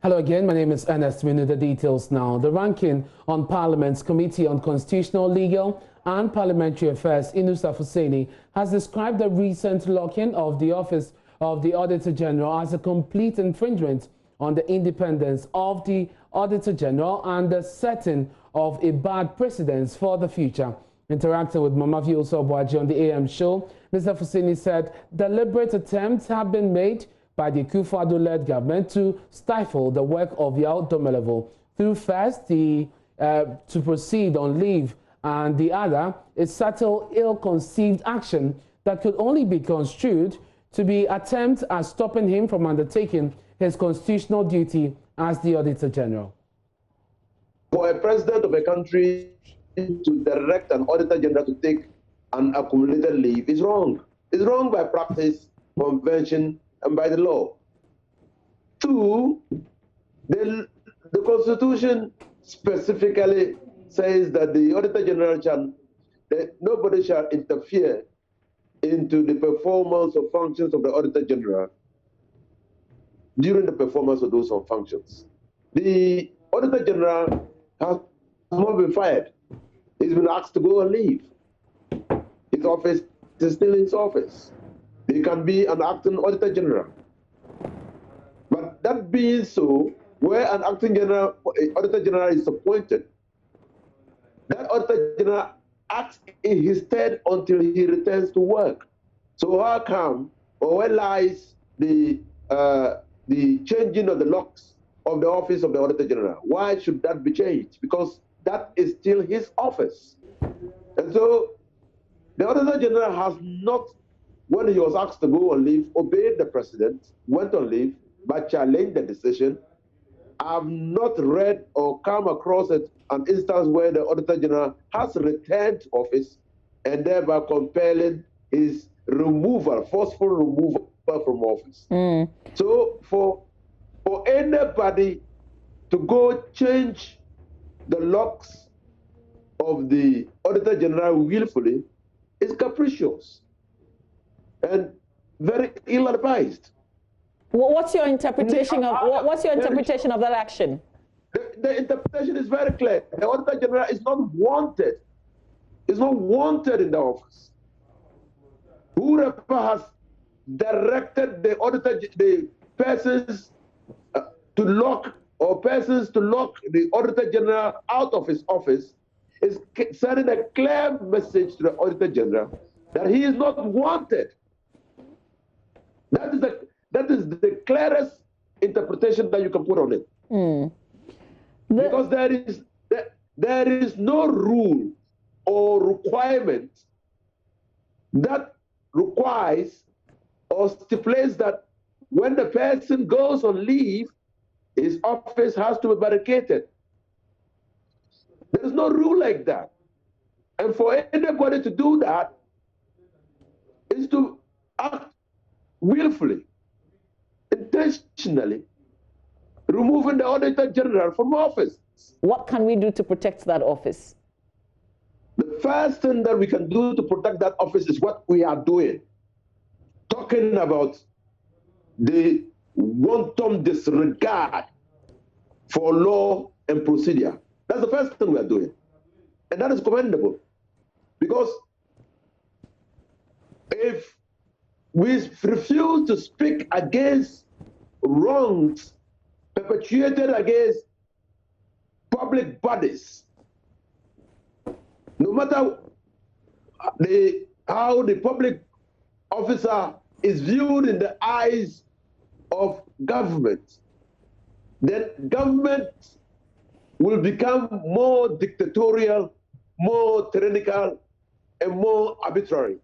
Hello again, my name is Ernest. We know the details now. The ranking on Parliament's Committee on Constitutional, Legal and Parliamentary Affairs, Inusa Fuseni, has described the recent lock-in of the Office of the Auditor General as a complete infringement on the independence of the Auditor General and the setting of a bad precedent for the future. Interacting with Mama Vioso Boaji on the AM show, Mr. Fuseni said deliberate attempts have been made by the Akufo-Addo-led government to stifle the work of the Domelevo through first to proceed on leave, and the other is subtle, ill-conceived action that could only be construed to be attempt at stopping him from undertaking his constitutional duty as the Auditor General. For a president of a country to direct an Auditor General to take an accumulated leave is wrong. It's wrong by practice, convention, and by the law. Two, the Constitution specifically says that the Auditor General that nobody shall interfere into the performance or functions of the Auditor General during the performance of those functions. The Auditor General has not been fired. He's been asked to go and leave. His office is still his office. He can be an acting Auditor General. But that being so, where an acting Auditor General is appointed, that Auditor General acts in his stead until he returns to work. So how come, or where lies the changing of the locks of the office of the Auditor General? Why should that be changed? Because that is still his office. And so the Auditor General has not, when he was asked to go on leave, obeyed the president, went on leave, but challenged the decision. I have not read or come across an instance where the Auditor General has returned to office and thereby compelling his removal, forceful removal from office. So for anybody to go change the locks of the Auditor General willfully is capricious and very ill-advised. What's your interpretation of that action? The interpretation is very clear. The Auditor General is not wanted. Is not wanted in the office. Whoever has directed the persons to lock the Auditor General out of his office is sending a clear message to the Auditor General that he is not wanted. That is the clearest interpretation that you can put on it. Because there is no rule or requirement that requires or stipulates that when the person goes on leave, his office has to be barricaded. There is no rule like that. And for anybody to do that is to act willfully, intentionally, removing the Auditor General from office. What can we do to protect that office? The first thing that we can do to protect that office is what we are doing. Talking about the wanton disregard for law and procedure. That's the first thing we are doing. And that is commendable. Because if we refuse to speak against wrongs perpetuated against public bodies, no matter how the public officer is viewed in the eyes of government, then government will become more dictatorial, more tyrannical, and more arbitrary.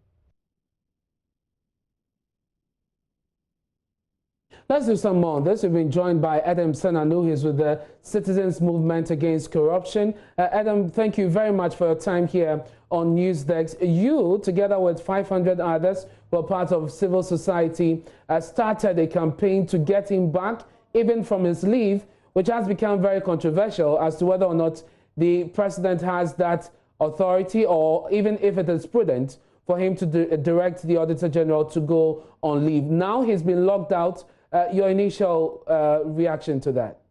Let's do some more on this. We've been joined by Adam Senanu. He's with the Citizens Movement Against Corruption. Adam, thank you very much for your time here on News Desk. You, together with 500 others who are part of civil society, started a campaign to get him back, even from his leave, which has become very controversial as to whether or not the president has that authority, or even if it is prudent for him to direct the Auditor General to go on leave. Now he's been locked out. Your initial reaction to that?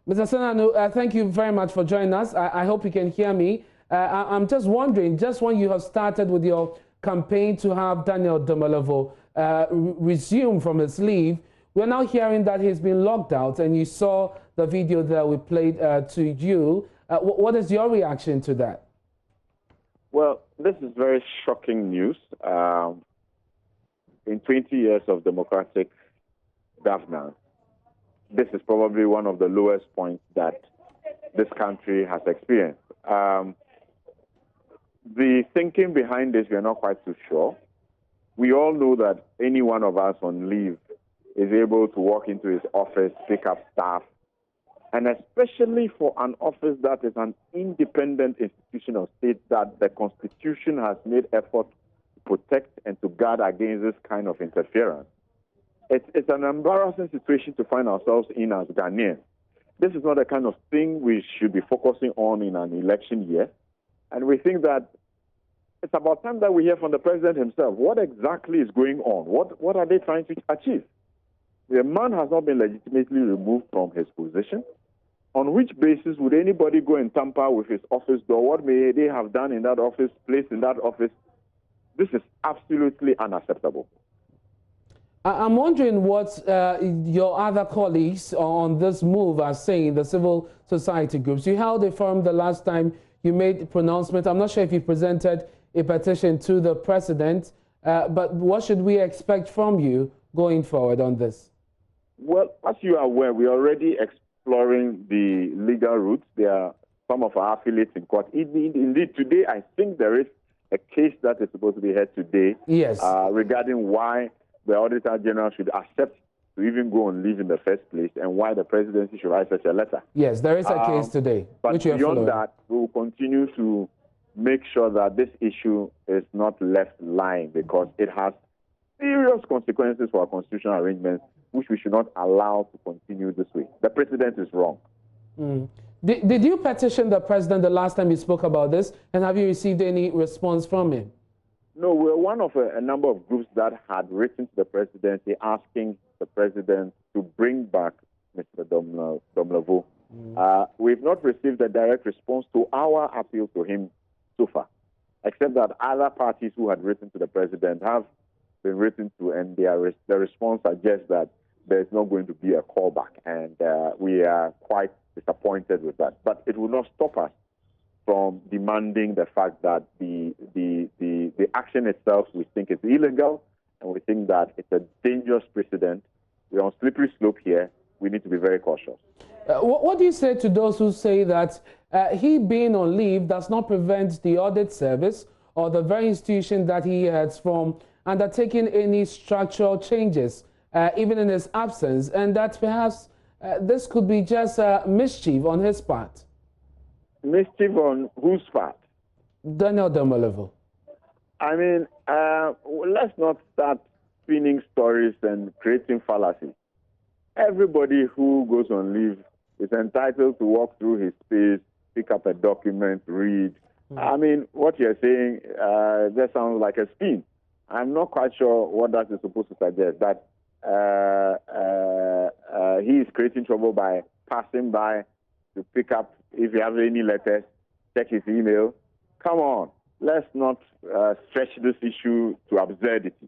Mr. Senanu, thank you very much for joining us. I hope you can hear me. I'm just wondering, just when you have started with your campaign to have Daniel Domelevo resume from his leave, we're now hearing that he's been locked out, and you saw the video that we played to you. What is your reaction to that? Well, this is very shocking news. In 20 years of democratic governance, this is probably one of the lowest points that this country has experienced. The thinking behind this, we are not quite too sure. We all know that any one of us on leave is able to walk into his office, pick up staff, and especially for an office that is an independent institution of state that the Constitution has made effort to protect and to guard against this kind of interference. It's an embarrassing situation to find ourselves in as Ghanaians. This is not the kind of thing we should be focusing on in an election year. And we think that it's about time that we hear from the president himself. What exactly is going on? What are they trying to achieve? The man has not been legitimately removed from his position. On which basis would anybody go and tamper with his office door? What may they have done in that office, placed in that office? This is absolutely unacceptable. I'm wondering what your other colleagues on this move are saying, the civil society groups. You held a forum the last time you made a pronouncement. I'm not sure if you presented a petition to the president, but what should we expect from you going forward on this? Well, as you are aware, we are already exploring the legal routes. There are some of our affiliates in court. Indeed, today, I think there is a case that is supposed to be heard today. Yes. Regarding why the Auditor General should accept to even go on leave in the first place and why the presidency should write such a letter. Yes, there is a case today. But beyond that, we will continue to make sure that this issue is not left lying because it has serious consequences for our constitutional arrangements, which we should not allow to continue this way. The president is wrong. Did you petition the president the last time you spoke about this, and have you received any response from him? No, we're one of a number of groups that had written to the presidency asking the president to bring back Mr. Domelevo. We've not received a direct response to our appeal to him so far, except that other parties who had written to the president have been written to, and the response suggests that there's not going to be a callback, and we are quite disappointed with that. But it will not stop us from demanding the fact that the action itself we think is illegal, and we think that it's a dangerous precedent. We're on slippery slope here. We need to be very cautious. What do you say to those who say that he being on leave does not prevent the audit service or the very institution that he heads from undertaking any structural changes, even in his absence, and that perhaps this could be just mischief on his part? Mischief on whose part? Daniel Domelevo. I mean, let's not start spinning stories and creating fallacies. Everybody who goes on leave is entitled to walk through his space, pick up a document, read. I mean, what you're saying that sounds like a spin. I'm not quite sure what that is supposed to suggest. That he is creating trouble by passing by to pick up, if you have any letters, check his email. Come on, let's not stretch this issue to absurdity.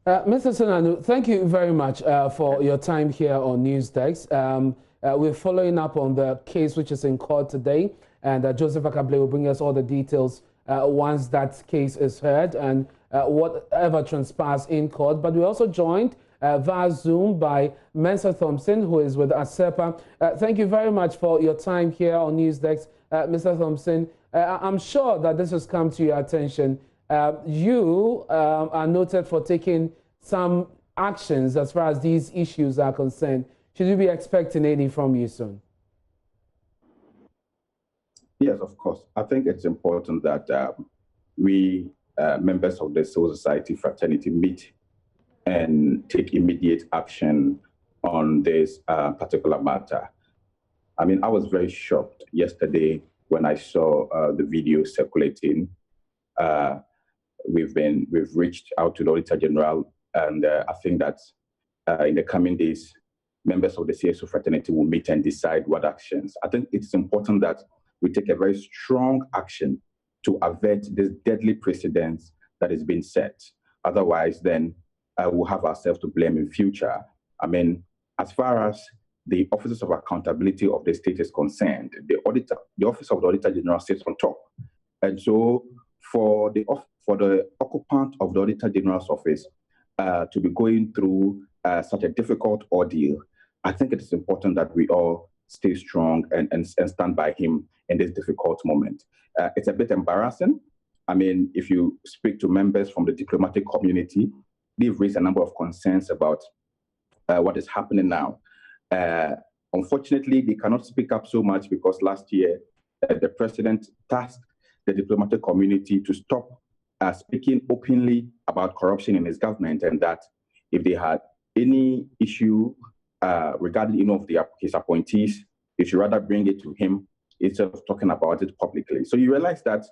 Mr. Senanu, thank you very much for your time here on News Desk. We're following up on the case which is in court today, and Joseph Akable will bring us all the details once that case is heard and whatever transpires in court. But we're also joined via Zoom by Mensa Thompson, who is with ASEPA. Thank you very much for your time here on News Desk, Mr. Thompson. I'm sure that this has come to your attention. You are noted for taking some actions as far as these issues are concerned. Should we be expecting any from you soon? Yes, of course. I think it's important that we, members of the civil society fraternity, meet and take immediate action on this particular matter. I mean, I was very shocked yesterday when I saw the video circulating. We've reached out to the Auditor General, and I think that in the coming days, members of the CSO fraternity will meet and decide what actions. I think it's important that we take a very strong action to avert this deadly precedent that is being set. Otherwise, then we'll have ourselves to blame in future. I mean, as far as the Offices of Accountability of the state is concerned, the Office of the Auditor General sits on top. And so for the occupant of the Auditor General's office to be going through such a difficult ordeal, I think it is important that we all stay strong and stand by him in this difficult moment. It's a bit embarrassing. I mean, if you speak to members from the diplomatic community, they've raised a number of concerns about what is happening now. Unfortunately, they cannot speak up so much because last year the president tasked the diplomatic community to stop speaking openly about corruption in his government, and that if they had any issue regarding any of his appointees, they should rather bring it to him instead of talking about it publicly. So you realize that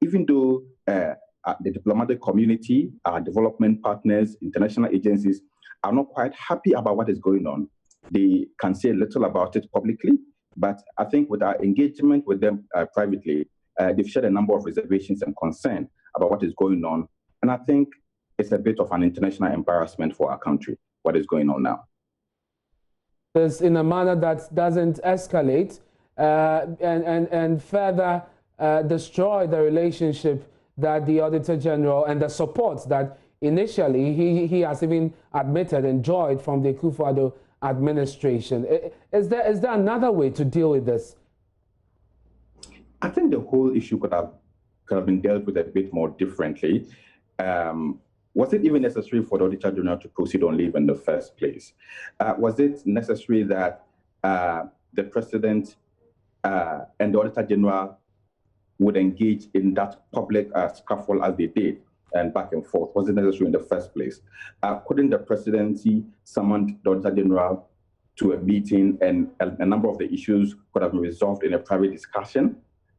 even though the diplomatic community, our development partners, international agencies are not quite happy about what is going on, they can say little about it publicly. But I think with our engagement with them privately, they've shared a number of reservations and concern about what is going on. And I think it's a bit of an international embarrassment for our country, what is going on now. This in a manner that doesn't escalate and further destroy the relationship that the Auditor General and the support that initially he has even admitted enjoyed from the Akufo-Addo administration. Is there another way to deal with this? I think the whole issue could have been dealt with a bit more differently. Was it even necessary for the Auditor General to proceed on leave in the first place? Was it necessary that the President and the Auditor General would engage in that public scuffle as they did and back and forth? Was it necessary in the first place? Couldn't the Presidency summon the Auditor General to a meeting and a number of the issues could have been resolved in a private discussion?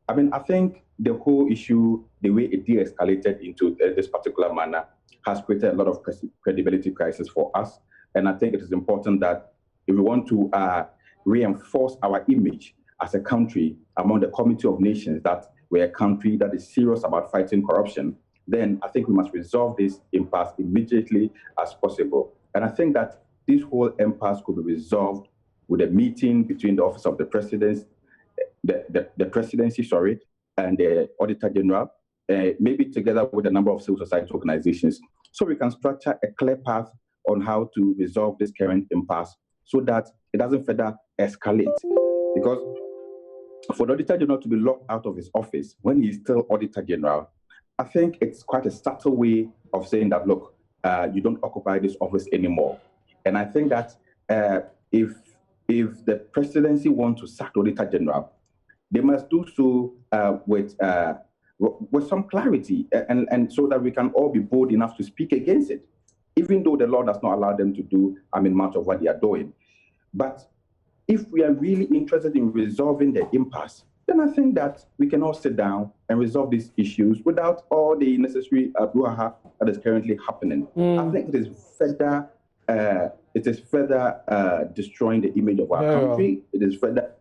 I mean, I think the whole issue, the way it de-escalated into this particular manner, has created a lot of credibility crisis for us. And I think it is important that if we want to reinforce our image as a country among the Community of Nations, that we're a country that is serious about fighting corruption, then I think we must resolve this impasse immediately as possible. And I think that this whole impasse could be resolved with a meeting between the Office of the President, the Presidency, and the Auditor General, maybe together with a number of civil society organizations, so we can structure a clear path on how to resolve this current impasse so that it doesn't further escalate. Because for the Auditor General to be locked out of his office when he's still Auditor General, I think it's quite a subtle way of saying that, look, you don't occupy this office anymore. And I think that if the Presidency wants to sack the Auditor General, they must do so with some clarity, and so that we can all be bold enough to speak against it, even though the law does not allow them to do, much of what they are doing. But if we are really interested in resolving the impasse, then I think that we can all sit down and resolve these issues without all the necessary brouhaha that is currently happening. I think it is further destroying the image of our country. It is further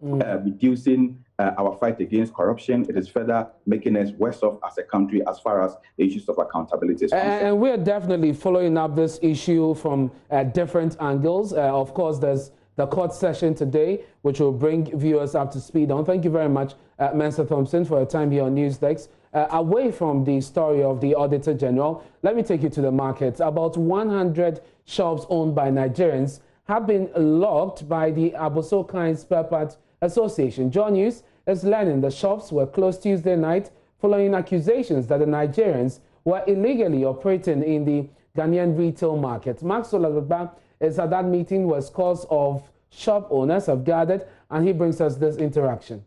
reducing our fight against corruption. It is further making us worse off as a country as far as the issues of accountability is concerned. And we're definitely following up this issue from different angles. Of course, there's the court session today, which will bring viewers up to speed on. Thank you very much, Mensa Thompson, for your time here on News Desk. Away from the story of the Auditor General, let me take you to the markets. About 100 shops owned by Nigerians have been locked by the Aboso-Kind Spare Parts Association. JoyNews is learning the shops were closed Tuesday night following accusations that the Nigerians were illegally operating in the Ghanaian retail market. Maxwell Adaba is at that meeting where scores of shop owners have gathered, and he brings us this interaction.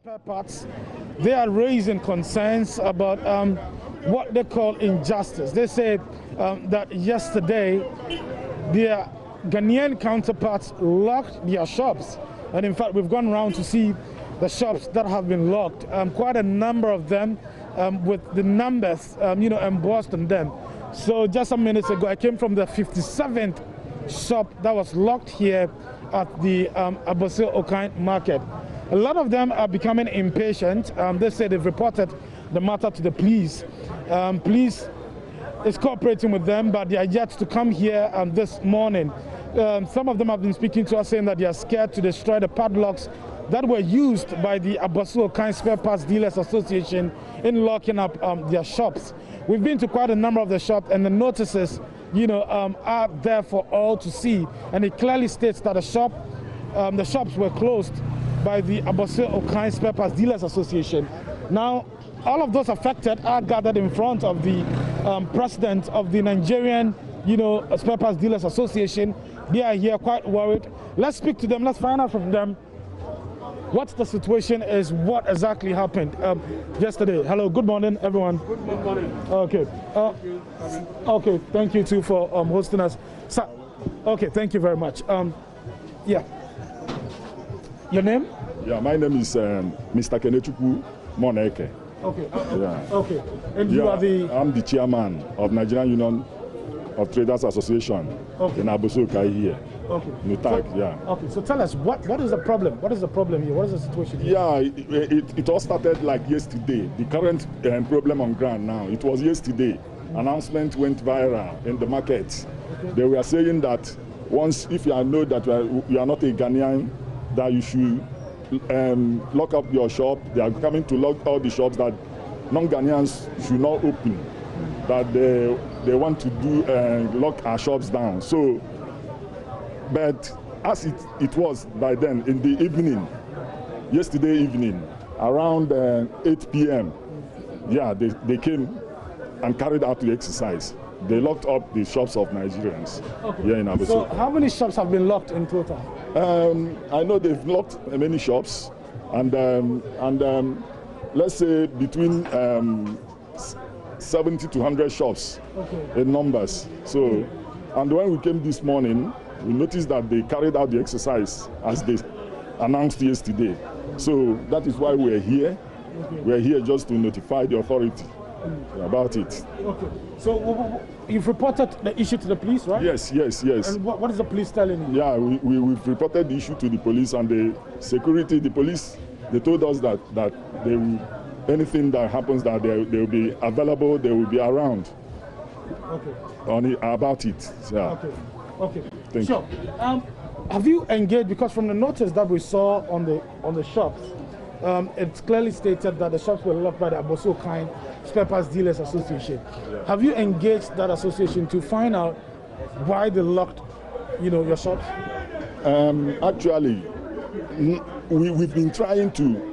Spare parts, they are raising concerns about what they call injustice. They said that yesterday their Ghanaian counterparts locked their shops. And in fact, we've gone around to see the shops that have been locked, quite a number of them with the numbers, embossed on them. So just some minutes ago, I came from the 57th shop that was locked here at the Abossey Okai market. A lot of them are becoming impatient. They say they've reported the matter to the police. Police is cooperating with them, but they are yet to come here this morning. Some of them have been speaking to us saying that they are scared to destroy the padlocks that were used by the Abossey Okai Spare Parts Dealers Association in locking up their shops. We've been to quite a number of the shops, and the notices, are there for all to see. And it clearly states that the shops were closed by the Abossey Okai Spare Parts Dealers Association. Now, all of those affected are gathered in front of the president of the Nigerian, Spare Parts Dealers Association. They are here quite worried. Let's speak to them. Let's find out from them what the situation is, what exactly happened yesterday. Hello, good morning, everyone. Good morning. Okay. Okay, thank you too for hosting us. So, okay, thank you very much. Yeah. Your name? Yeah, my name is Mr. Kenechukwu Moneke. Okay. Yeah. Okay. And you are the... I'm the chairman of Nigerian Union of Traders Association in Abossey Okai here. Okay. Nutak, yeah. Okay, so tell us, what is the problem? What is the problem here? What is the situation here? Yeah, it all started like yesterday. The current problem on ground now, it was yesterday. Announcement went viral in the market. Okay. They were saying that once, if you know that you are not a Ghanaian, that you should lock up your shop. They are coming to lock all the shops that non-Ghanaians should not open. That they want to do lock our shops down. So, but as it was by then in the evening, yesterday evening, around 8 p.m., yeah, they came and carried out the exercise. They locked up the shops of Nigerians here in Abossey. So how many shops have been locked in total? I know they've locked many shops, and let's say between 70 to 100 shops in numbers. So, and when we came this morning, we noticed that they carried out the exercise as they announced yesterday. So that is why we're here. We're here just to notify the authority about it. Okay. So you've reported the issue to the police, right? Yes. And what is the police telling you? Yeah, we've reported the issue to the police, and the security, the police, they told us that they will, anything that happens, that they will be available, they will be around. Okay. About it. Yeah. Okay. Thank you. Have you engaged, because from the notice that we saw on the shops, it's clearly stated that the shops were locked by the Abossey Okai Spare Parts Dealers Association. Yeah. Have you engaged that association to find out why they locked, your shops? Actually, we've been trying to,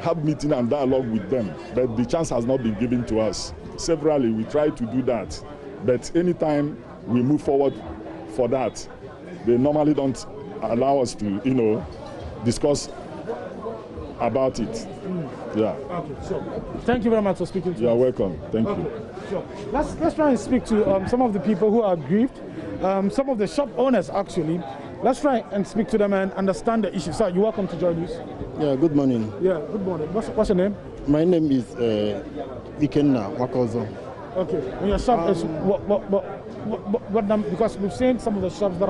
have meeting and dialogue with them, but the chance has not been given to us. Severally, we try to do that, but anytime we move forward for that, they normally don't allow us to, discuss about it. Yeah. Okay, so thank you very much for speaking to us. You're welcome. Thank you. Sure. Let's try and speak to some of the people who are aggrieved, some of the shop owners actually. Let's try and speak to them and understand the issue. Sir, you're welcome to join us. Yeah, good morning. Yeah, good morning. What's your name? My name is Ikenna Wakozo. Okay. And your shop is what number? Because we've seen some of the shops that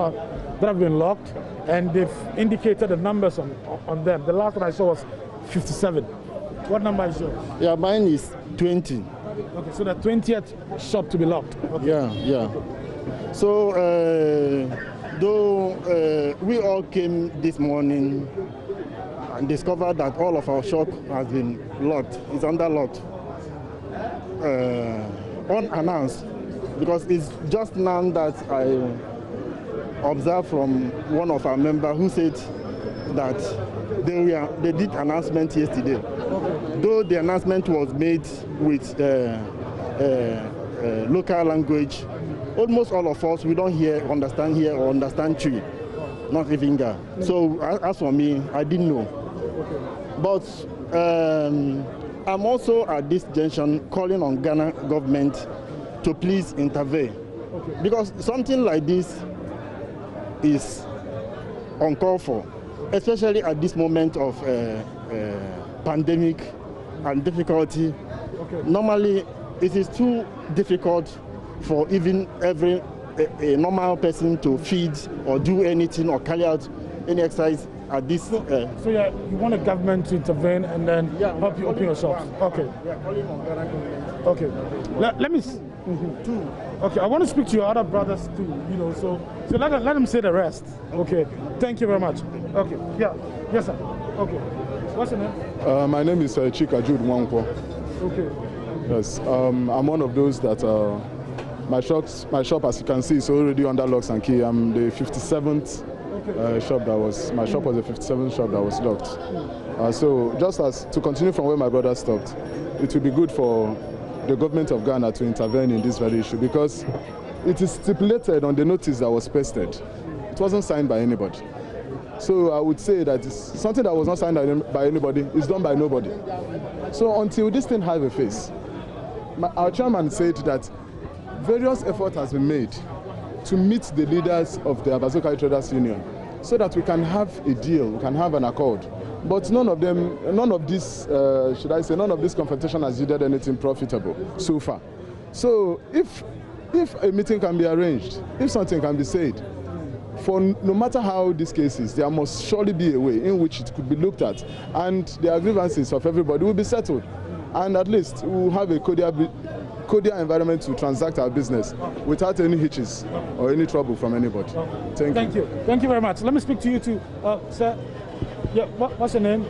have been locked, and they've indicated the numbers on them. The last one I saw was 57. What number is yours? Yeah, mine is 20. Okay, so the 20th shop to be locked. Okay. Yeah. So, though we all came this morning and discovered that all of our shop has been locked, it's under locked, unannounced, because it's just now that I observed from one of our members who said that they did announcement yesterday. Though the announcement was made with local language, almost all of us, we don't understand Twi, not even Ga. So as for me, I didn't know. But I'm also at this junction calling on Ghana government to please intervene. Because something like this is uncalled for, especially at this moment of pandemic and difficulty. Normally, it is too difficult for even every a normal person to feed or do anything or carry out any exercise at this. So yeah, you want the government to intervene and then help you open your shops. Okay. Yeah, calling on Ghana government. Okay. Let me. Okay, I want to speak to your other brothers too. You know, so let them say the rest. Okay. Thank you very much. Okay. Yeah. Yes, sir. Okay. What's your name? My name is Chika Jude Mwankwo. Okay. Yes. I'm one of those that my shop, as you can see, is already under locks and key. I'm the 57th. Shop that was, my shop was the 57th shop that was locked. So just as to continue from where my brother stopped, it would be good for the government of Ghana to intervene in this very issue, because it is stipulated on the notice that was pasted. It wasn't signed by anybody. So I would say that it's something that was not signed by anybody is done by nobody. So until this thing has a face, our chairman said that various efforts has been made to meet the leaders of the Abazokai Traders Union so that we can have a deal, we can have an accord. But none of this confrontation has yielded anything profitable so far. So if a meeting can be arranged, if something can be said, for no matter how this case is, there must surely be a way in which it could be looked at, and the grievances of everybody will be settled. And at least we will have a cordial environment to transact our business without any hitches or any trouble from anybody. Thank you. Thank you very much. Let me speak to you too, sir. Yeah, what's your name?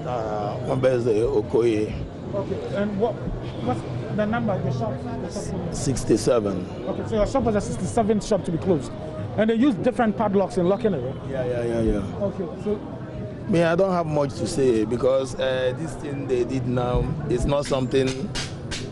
Mbeze Okoye. Okay, and what's the number of the shop? 67. Okay, so your shop was a 67th shop to be closed, and they use different padlocks in locking it, right? Yeah. Okay, so. I don't have much to say, because this thing they did now is not something.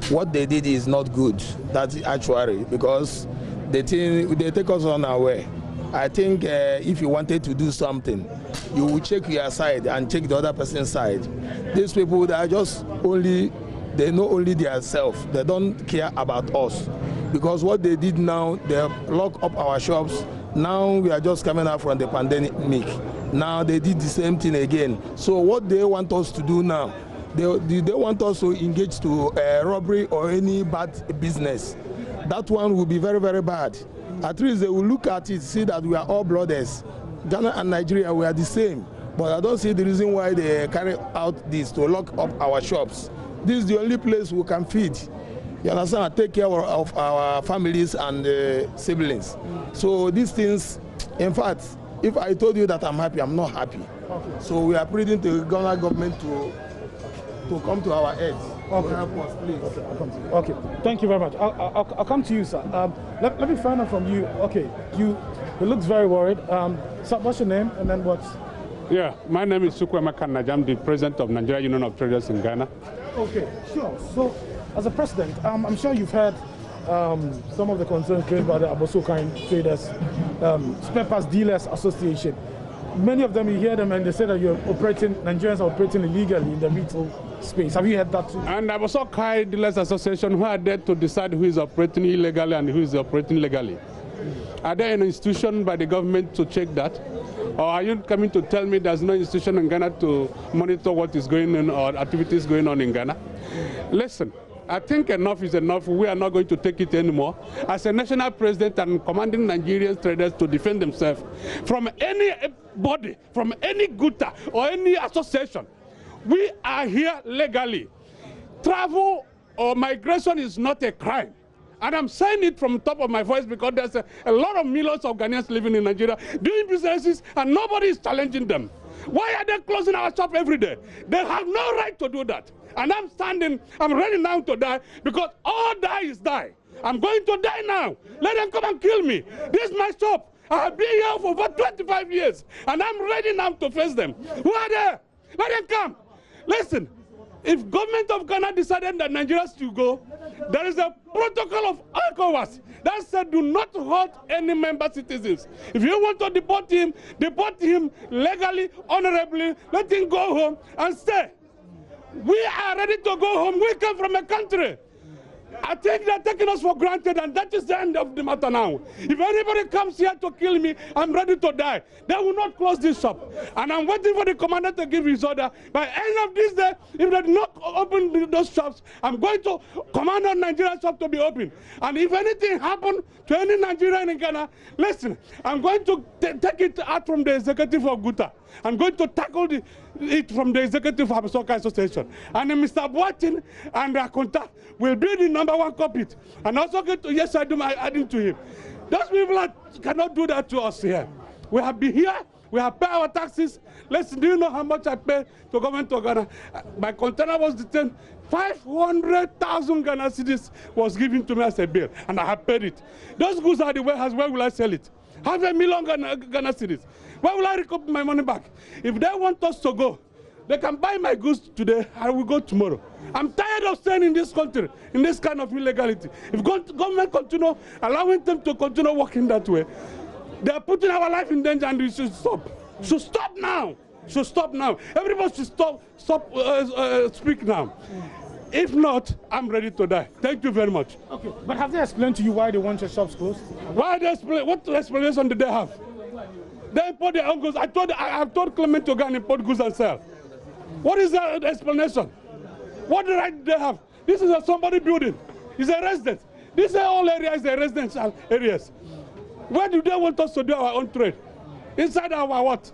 What they did is not good. That's actually, because they take us unaware. I think if you wanted to do something, you will check your side and check the other person's side. These people, they are just they know only themselves. They don't care about us. Because what they did now, they lock up our shops. Now we are just coming out from the pandemic. Now they did the same thing again. So what they want us to do now, they want us to engage to robbery or any bad business. That one will be very, very bad. At least they will look at it, see that we are all brothers. Ghana and Nigeria, we are the same. But I don't see the reason why they carry out this to lock up our shops. This is the only place we can feed. You understand? Take care of our families and siblings. So these things, in fact, if I told you that I'm happy, I'm not happy. Okay. So we are pleading to the Ghana government to come to our aid. Okay. To help us, please. Okay, I'll come to you. Okay, thank you very much. I'll come to you, sir. Let me find out from you. Okay, you looks very worried. So what's your name and then what's? Yeah, my name is Chukwemeka Naja. I'm the president of Nigeria Union of Traders in Ghana. Okay, sure. So, as a president, I'm sure you've heard some of the concerns raised by the Abazokai Traders, Spare Parts Dealers Association. Many of them, you hear them and they say that Nigerians are operating illegally in the retail space. Have you heard that too? And Abazokai Dealers Association, who are there to decide who is operating illegally and who is operating legally? Are there an institution by the government to check that? Or are you coming to tell me there's no institution in Ghana to monitor what is going on or activities going on in Ghana? Listen, I think enough is enough. We are not going to take it anymore. As a national president, I'm commanding Nigerian traders to defend themselves from any body, from any gutter or any association. We are here legally. Travel or migration is not a crime. And I'm saying it from the top of my voice because there's a lot of millions of Ghanaians living in Nigeria doing businesses and nobody is challenging them. Why are they closing our shop every day? They have no right to do that. And I'm ready now to die because all die is die. I'm going to die now. Let them come and kill me. This is my shop. I have been here for over 25 years and I'm ready now to face them. Who are there? Let them come. Listen. If government of Ghana decided that Nigeria should go, there is a protocol of ECOWAS that said do not hurt any member citizens. If you want to deport him legally, honorably, let him go home and stay. We are ready to go home. We come from a country. I think they're taking us for granted, and that is the end of the matter now. If anybody comes here to kill me, I'm ready to die. They will not close this shop. And I'm waiting for the commander to give his order. By end of this day, if they do not open those shops, I'm going to command on Nigerian shop to be open. And if anything happens to any Nigerian in Ghana, listen, I'm going to take it out from the executive of Guta. I'm going to tackle it from the executive of Soccer Association. And Mr. Boatin and Akonta will be the #1 culprit. And also get to, yes, I do my adding to him. Those people cannot do that to us here. We have been here, we have paid our taxes. Listen, do you know how much I pay to government of Ghana? My container was detained. 500,000 Ghana cedis was given to me as a bill, and I have paid it. Those goods are the warehouse. Where will I sell it? 500,000 Ghana cedis. Where will I recoup my money back? If they want us to go, they can buy my goods today. I will go tomorrow. I'm tired of staying in this country, in this kind of illegality. If government continue allowing them to continue working that way, they are putting our life in danger, and we should stop. Should stop now. Should stop now. Everybody should speak now. If not, I'm ready to die. Thank you very much. Okay, but have they explained to you why they want your shops closed? Why they explain? What explanation did they have? They import their own goods. I've told Clement to go and import goods and sell. What is the explanation? What right do they have? This is a somebody building. It's a residence. This whole area is a residential areas. Where do they want us to do our own trade? Inside our what?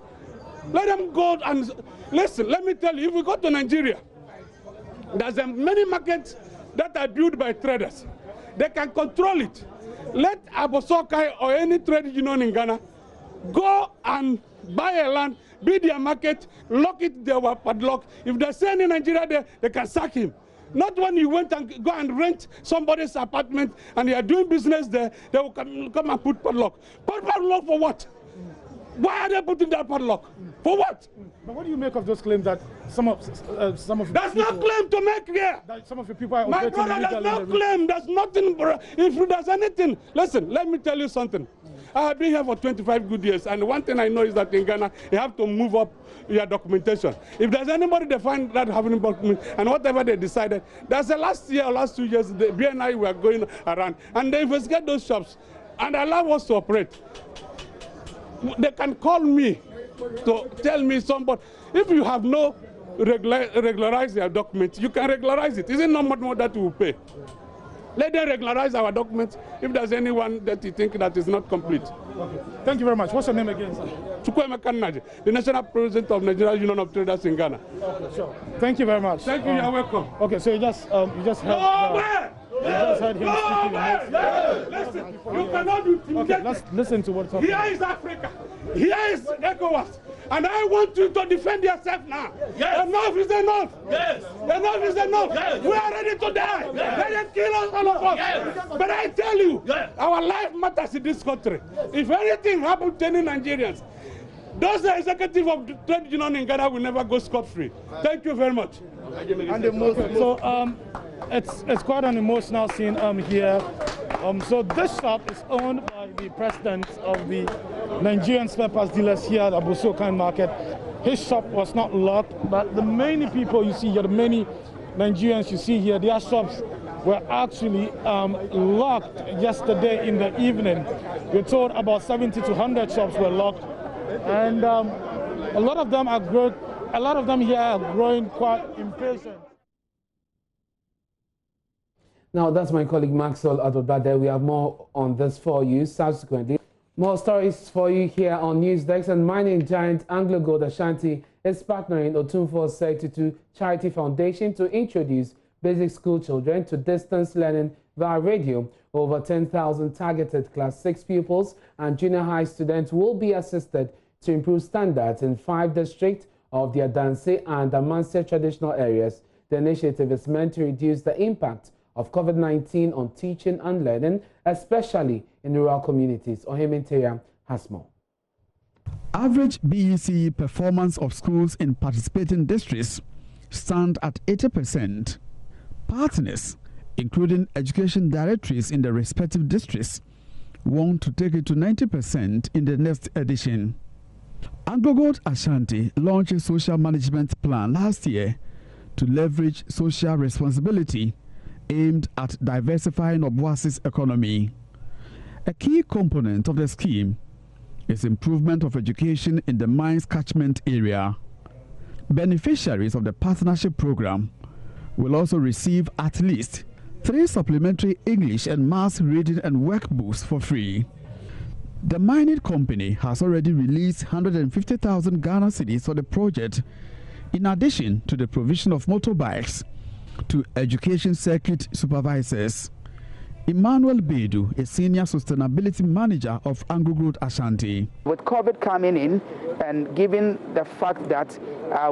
Let them go and listen. Let me tell you, if we go to Nigeria, there's many markets that are built by traders. They can control it. Let Abosokai or any trade union in Ghana go and buy a land, build their market, lock it, they will padlock. If they send in Nigeria there, they can sack him. Not when you went and go and rent somebody's apartment and you are doing business there, they will come and put padlock. Put padlock for what? Why are they putting that padlock? For what? But what do you make of those claims that some of that's people, not claim to make here. That some of your people are my brother, that's not claim. That's nothing. If there's anything, listen. Let me tell you something. I have been here for 25 good years, and one thing I know is that in Ghana, you have to move up your documentation. If there's anybody they find that having document, and whatever they decided, there's the last year or last 2 years, the BNI were going around, and they investigate those shops, and allow us to operate. They can call me to tell me somebody. If you have no regularize your documents, you can regularize it. Is it not much more that we will pay? Let them regularize our documents if there's anyone that you think that is not complete. Okay. Thank you very much. What's your name again, sir? Chukwuemeka Nnaji, the National President of Nigeria Union of Traders in Ghana. Okay, sure. Thank you very much. Thank you. You're welcome. Okay, so you just heard. You just heard him speaking. Listen, you cannot do things. Okay, let's listen to what's happening. Here is Africa. Here is ECOWAS. And I want you to defend yourself now. Yes. Enough is enough. Yes. Enough is enough. Yes. We are ready to die. Yes. Let them kill us, all of us. Yes. But I tell you, yes, our life matters in this country. If anything happens to any Nigerians, those executives of the trade union in Ghana will never go scot-free. Thank you very much. And so it's quite an emotional scene here. So this shop is owned by the president of the Nigerian spare parts dealers here at Abosokan Market. His shop was not locked, but the many people you see here, the many Nigerians you see here, their shops were actually locked yesterday in the evening. We're told about 70 to 100 shops were locked, and a lot of them here are growing quite impatient. Now, that's my colleague Maxwell Adobade. We have more on this for you subsequently. More stories for you here on News Desk. And mining giant Anglo Gold Ashanti is partnering Otumfuo 32 Charity Foundation to introduce basic school children to distance learning via radio. Over 10,000 targeted Class 6 pupils and junior high students will be assisted to improve standards in 5 districts of the Adanse and Amansia traditional areas. The initiative is meant to reduce the impact of COVID-19 on teaching and learning, especially in rural communities. Oheminteya has more. Average BEC performance of schools in participating districts stand at 80%. Partners, including education directories in the respective districts, want to take it to 90% in the next edition. Anglo Gold Ashanti launched a social management plan last year to leverage social responsibility aimed at diversifying Obuasi's economy. A key component of the scheme is improvement of education in the mine's catchment area. Beneficiaries of the partnership program will also receive at least 3 supplementary English and Maths reading and workbooks for free. The mining company has already released 150,000 Ghana cedis for the project, in addition to the provision of motorbikes to education circuit supervisors. Emmanuel Bedu, a senior sustainability manager of Anglo Road Ashanti. With COVID coming in and given the fact that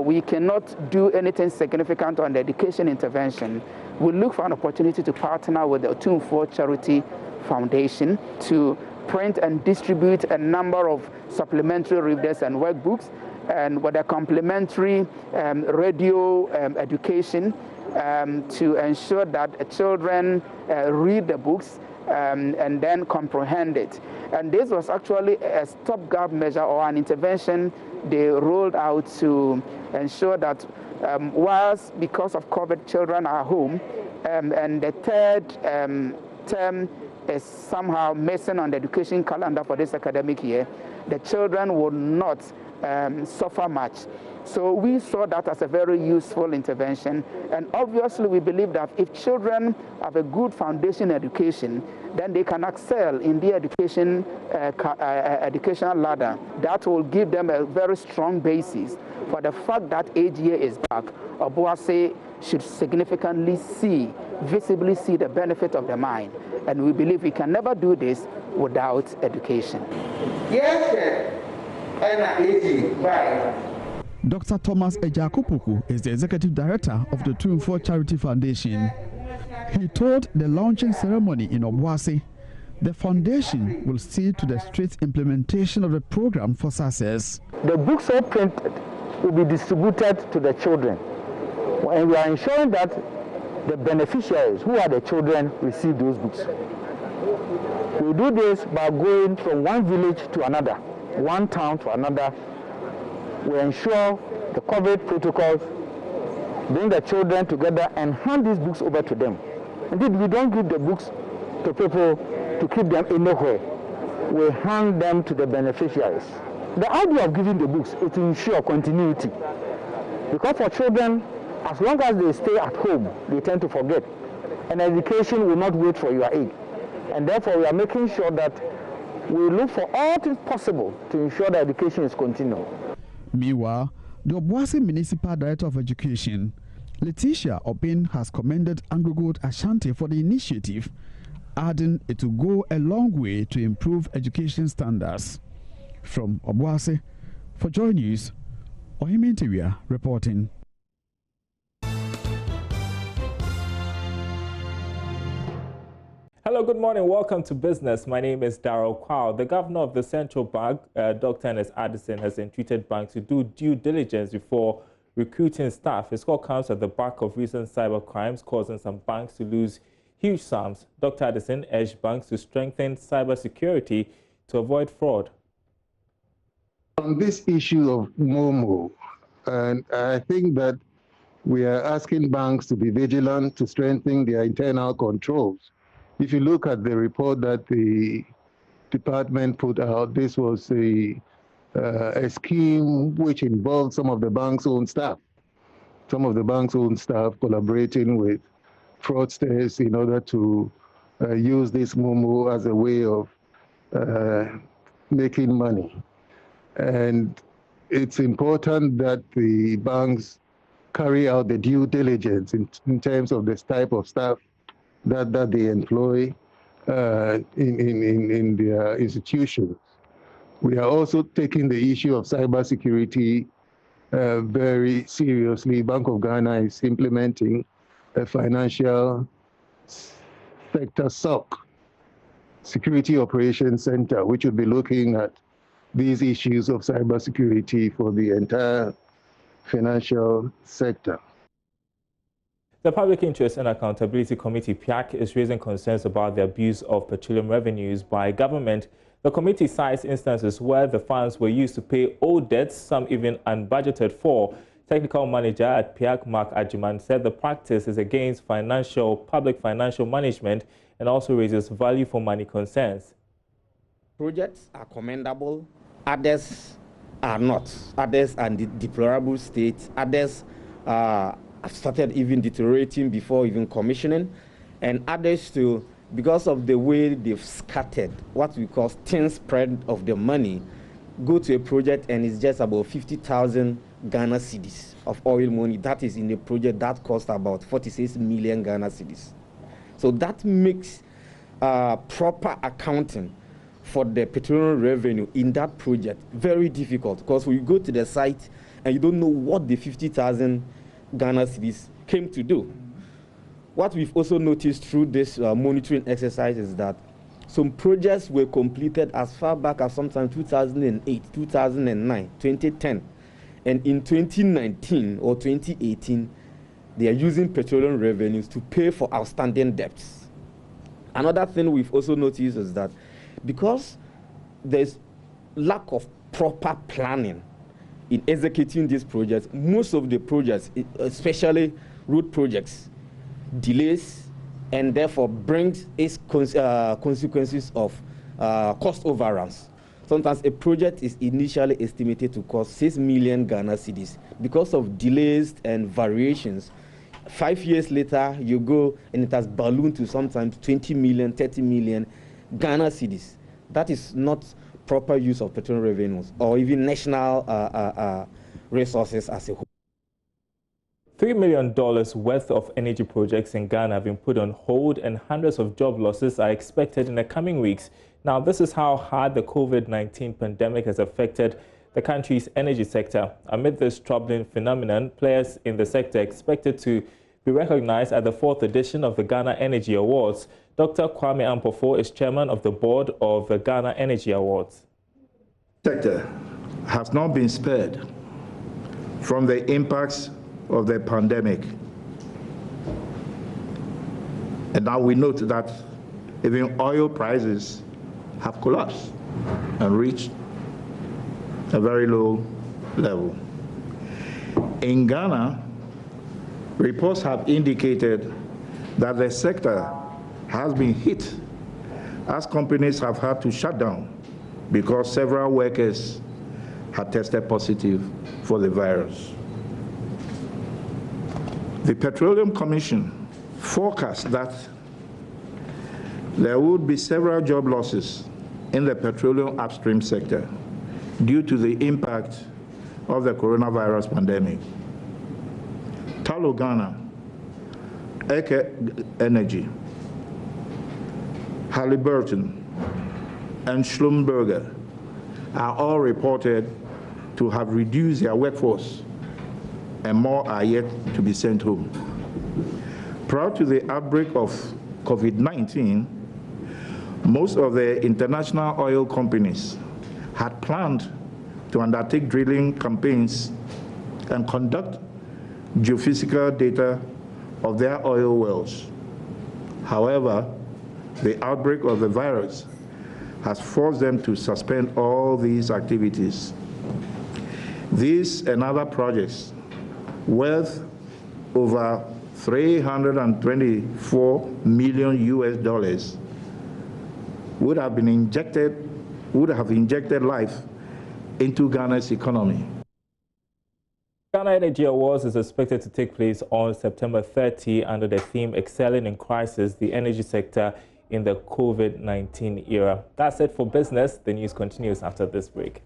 we cannot do anything significant on the education intervention, we look for an opportunity to partner with the Otumfuo Charity Foundation to print and distribute a number of supplementary readers and workbooks, and with a complementary radio education to ensure that children read the books and then comprehend it. And this was actually a stopgap measure or an intervention they rolled out to ensure that whilst because of COVID children are home and the third term is somehow missing on the education calendar for this academic year, the children will not suffer much. So we saw that as a very useful intervention, and obviously we believe that if children have a good foundation education, then they can excel in the educational ladder. That will give them a very strong basis for the fact that AGA is back. Obuasi should significantly visibly see the benefit of the mine, and we believe we can never do this without education. Yes, Dr. Thomas Ejakupuku is the executive director of the Otumfuo Charity Foundation. He told the launching ceremony in Obuasi the foundation will see to the strict implementation of the program for success. The books all printed will be distributed to the children, and we are ensuring that the beneficiaries, who are the children, receive those books. We do this by going from one village to another, one town to another. We ensure the COVID protocols, bring the children together and hand these books over to them. Indeed, we don't give the books to people to keep them anywhere. We hand them to the beneficiaries. The idea of giving the books is to ensure continuity. Because for children, as long as they stay at home, they tend to forget. And education will not wait for your aid. And therefore, we are making sure that we look for all things possible to ensure that education is continual. Meanwhile, the Obuasi Municipal Director of Education, Letitia Opin, has commended Anglo Road Ashanti for the initiative, adding it will go a long way to improve education standards. From Obuasi, for Joy News, Ohimintiwia reporting. Hello, good morning. Welcome to Business. My name is Darrell Kwao. The governor of the central bank, Dr. Ernest Addison, has entreated banks to do due diligence before recruiting staff. His call comes at the back of recent cyber crimes causing some banks to lose huge sums. Dr. Addison urged banks to strengthen cyber security to avoid fraud. On this issue of Momo, and I think that we are asking banks to be vigilant, to strengthen their internal controls. If you look at the report that the department put out, this was a scheme which involved some of the bank's own staff. Some of the bank's own staff collaborating with fraudsters in order to use this Momo as a way of making money. And it's important that the banks carry out the due diligence in terms of this type of staff that they employ in their institutions. We are also taking the issue of cybersecurity very seriously. Bank of Ghana is implementing a financial sector SOC, Security Operations Center, which will be looking at these issues of cybersecurity for the entire financial sector. The Public Interest and Accountability Committee, PIAC, is raising concerns about the abuse of petroleum revenues by government. The committee cites instances where the funds were used to pay old debts, some even unbudgeted for. Technical manager at PIAC, Mark Ajiman, said the practice is against public financial management and also raises value for money concerns. Projects are commendable, others are not. Others are in the deplorable state. Others have started even deteriorating before even commissioning. And others still, because of the way they've scattered what we call thin spread of the money, go to a project and it's just about 50,000 Ghana cedis of oil money. That is in a project that cost about 46 million Ghana cedis. So that makes proper accounting for the petroleum revenue in that project very difficult, because when you go to the site and you don't know what the 50,000 Ghana cedis came to do. What we've also noticed through this monitoring exercise is that some projects were completed as far back as sometimes 2008, 2009, 2010. And in 2019 or 2018, they are using petroleum revenues to pay for outstanding debts. Another thing we've also noticed is that because there's lack of proper planning in executing these projects, most of the projects, especially road projects, delays and therefore brings its consequences of cost overruns. Sometimes a project is initially estimated to cost 6 million Ghana cedis. Because of delays and variations, 5 years later, you go and it has ballooned to sometimes 20 million, 30 million Ghana cedis. That is not proper use of petroleum revenues or even national resources as a whole. $3 million worth of energy projects in Ghana have been put on hold, and hundreds of job losses are expected in the coming weeks. Now, this is how hard the COVID-19 pandemic has affected the country's energy sector. Amid this troubling phenomenon, players in the sector are expected to be recognized at the 4th edition of the Ghana Energy Awards. Dr. Kwame Ampofo is chairman of the board of the Ghana Energy Awards. The sector has not been spared from the impacts of the pandemic. And now we note that even oil prices have collapsed and reached a very low level. In Ghana, reports have indicated that the sector has been hit as companies have had to shut down because several workers had tested positive for the virus. The Petroleum Commission forecast that there would be several job losses in the petroleum upstream sector due to the impact of the coronavirus pandemic. Tullow Ghana, Eke Energy, Halliburton, and Schlumberger are all reported to have reduced their workforce, and more are yet to be sent home. Prior to the outbreak of COVID-19, most of the international oil companies had planned to undertake drilling campaigns and conduct geophysical data of their oil wells. However, the outbreak of the virus has forced them to suspend all these activities. These and other projects worth over $324 million would have injected life into Ghana's economy. Ghana Energy Awards is expected to take place on September 30 under the theme Excelling in Crisis, the Energy Sector in the COVID-19 Era. That's it for business. The news continues after this break.